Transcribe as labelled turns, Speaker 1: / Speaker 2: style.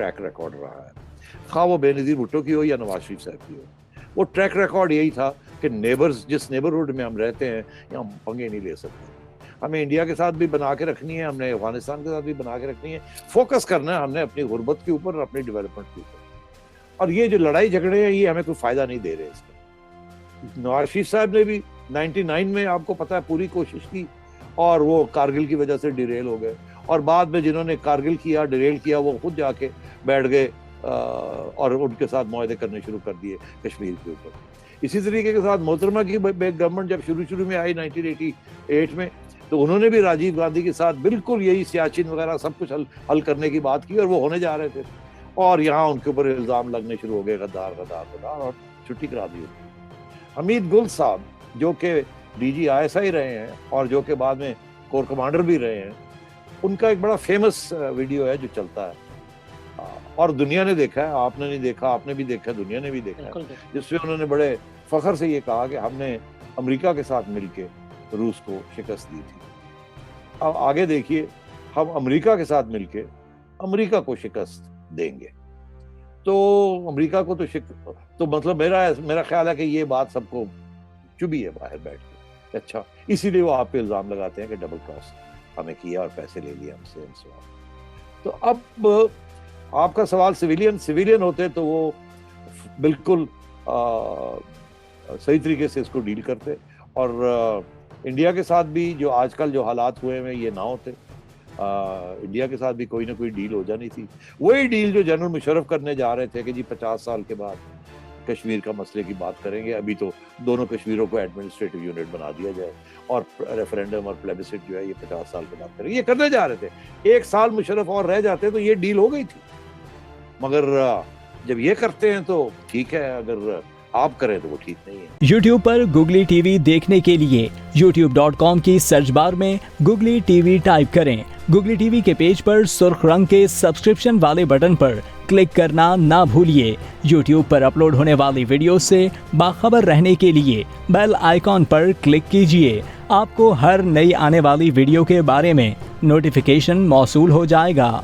Speaker 1: Track record रहा है, खा वो बेनज़ीर भुट्टो की हो या नवाज शरीफ साहब की हो। वो ट्रैक रिकॉर्ड यही था कि नेबर्स, जिस नेबरहुड में हम रहते हैं, यहाँ पंगे नहीं ले सकते। हमें इंडिया के साथ भी बना के रखनी है, हमने अफगानिस्तान के साथ भी बना के रखनी है। फोकस करना है हमने अपनी गुर्बत के ऊपर और अपनी डेवलपमेंट के ऊपर। और ये जो लड़ाई झगड़े हैं, ये हमें कोई फायदा नहीं दे रहे इसका। नवाज शरीफ साहब ने भी 99 में, आपको पता है, पूरी कोशिश की और वो कारगिल की वजह से डिरेल हो गए। और बाद में जिन्होंने कारगिल किया, डिरेल किया, वो खुद जाके बैठ गए और उनके साथ मुआहदे करने शुरू कर दिए कश्मीर के ऊपर। इसी तरीके के साथ मोहतरमा की गवर्नमेंट जब शुरू में आई 1988 में, तो उन्होंने भी राजीव गांधी के साथ बिल्कुल यही सियाचिन वगैरह सब कुछ हल करने की बात की और वो होने जा रहे थे। और यहाँ उनके ऊपर इल्ज़ाम लगने शुरू हो गए, गद्दार गद्दार गद्दार, और छुट्टी करा दी। हमीद गुल साहब जो कि DG ISI रहे हैं और जो कि बाद में कोर कमांडर भी रहे हैं, उनका एक बड़ा फेमस वीडियो है जो चलता है और दुनिया ने देखा है, आपने नहीं देखा, आपने भी देखा, दुनिया ने भी देखा है, जिसमें उन्होंने बड़े फख्र से ये कहा कि हमने अमेरिका के साथ मिलके रूस को शिकस्त दी थी। अब आगे देखिए, हम अमेरिका के साथ मिलके अमेरिका को शिकस्त देंगे। तो अमेरिका को तो मतलब मेरा ख्याल है कि ये बात सबको चुभी है बाहर बैठ के। अच्छा, इसीलिए वो आप पे इल्ज़ाम लगाते हैं कि डबल क्रॉस हमें किया और पैसे ले लिए हमसे। तो अब आपका सवाल सिविलियन होते तो वो बिल्कुल सही तरीके से इसको डील करते और इंडिया के साथ भी जो आजकल जो हालात हुए हैं ये ना होते। इंडिया के साथ भी कोई ना कोई डील हो जानी थी। वही डील जो जनरल मुशर्रफ करने जा रहे थे कि जी 50 साल के बाद कश्मीर का मसले की बात करेंगे, अभी तो दोनों कश्मीरों को एडमिनिस्ट्रेटिव यूनिट बना दिया जाए और रेफरेंडम और प्लेबिसिट जो है ये 50 साल के बाद करेंगे, ये करने जा रहे थे। 1 साल मुशर्रफ और रह जाते तो ये डील हो गई थी। मगर जब ये करते हैं तो ठीक है, अगर आप करें तो वो ठीक नहीं है।
Speaker 2: YouTube पर Googly TV देखने के लिए youtube.com की सर्च बार में Googly TV टाइप करें। Googly TV के पेज पर सुर्ख रंग के सब्सक्रिप्शन वाले बटन पर क्लिक करना ना भूलिए। YouTube पर अपलोड होने वाली वीडियो से बाखबर रहने के लिए बेल आइकॉन पर क्लिक कीजिए। आपको हर नई आने वाली वीडियो के बारे में नोटिफिकेशन मौसूल हो जाएगा।